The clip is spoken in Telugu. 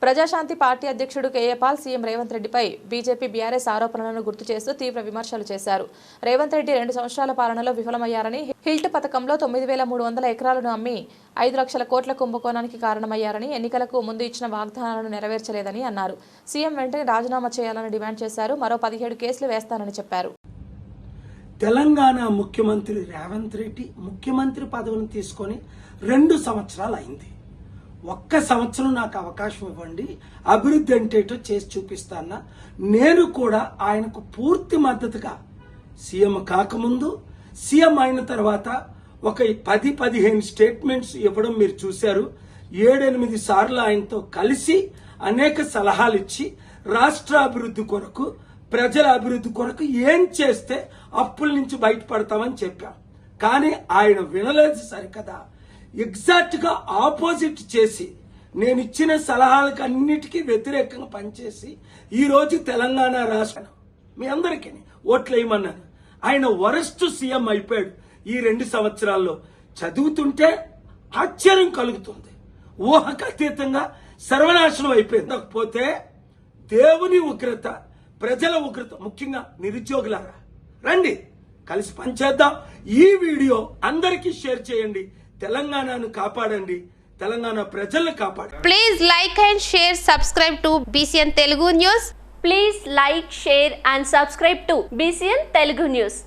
ప్రజాశాంతి పార్టీ అధ్యక్షుడు కేఏ పాల్ సీఎం రేవంత్ రెడ్డిపై బీజేపీ బీఆర్ఎస్ ఆరోపణలను గుర్తు చేస్తూ తీవ్ర విమర్శలు చేశారు. రేవంత్ రెడ్డి 2 సంవత్సరాల పాలనలో విఫలమయ్యారని, హిల్ట్ పథకంలో 9,300 ఎకరాలను అమ్మి 5 లక్షల కోట్ల కుంభకోణానికి కారణమయ్యారని, ఎన్నికలకు ముందు ఇచ్చిన వాగ్దానాలను నెరవేర్చలేదని అన్నారు. సీఎం వెంటనే రాజీనామా చేయాలని డిమాండ్ చేశారు. మరో 17 కేసులు వేస్తానని చెప్పారు. తెలంగాణ ముఖ్యమంత్రి రేవంత్ రెడ్డి ముఖ్యమంత్రి పదవిని తీసుకొని 2 సంవత్సరాలు అయింది. ఒక్క సంవత్సరం నాకు అవకాశం ఇవ్వండి, అభివృద్ధి అంటేటో చేసి చూపిస్తానా. నేను కూడా ఆయనకు పూర్తి మద్దతుగా సీఎం కాకముందు, సీఎం అయిన తర్వాత ఒక 10-15 స్టేట్మెంట్స్ ఇవ్వడం మీరు చూశారు. 7-8 సార్లు ఆయనతో కలిసి అనేక సలహాలు ఇచ్చి రాష్ట్ర అభివృద్ధి కొరకు, ప్రజల అభివృద్ధి కొరకు ఏం చేస్తే అప్పుల నుంచి బయటపడతామని చెప్పాం. కానీ ఆయన వినలేదు సరికదా, ఎగ్జాక్ట్ గా ఆపోజిట్ చేసి నేను ఇచ్చిన సలహాలకు అన్నిటికీ వ్యతిరేకంగా పనిచేసి ఈ రోజు తెలంగాణ రాష్ట్రం మీ అందరికీ ఓట్లు వేయమన్నాను. ఆయన వరస్ట్ సీఎం అయిపోయాడు. ఈ 2 సంవత్సరాల్లో చదువుతుంటే ఆశ్చర్యం కలుగుతుంది. ఊహకు అతీతంగా సర్వనాశనం అయిపోయింది. కాకపోతే దేవుని ఉగ్రత, ప్రజల ఉగ్రత, ముఖ్యంగా నిరుద్యోగులారా రండి కలిసి పనిచేద్దాం. ఈ వీడియో అందరికీ షేర్ చేయండి. తెలంగాణను కాపాడండి, తెలంగాణ ప్రజలను కాపాడండి. Please like and share, subscribe to BCN Telugu News. Please like, share and subscribe to BCN Telugu News.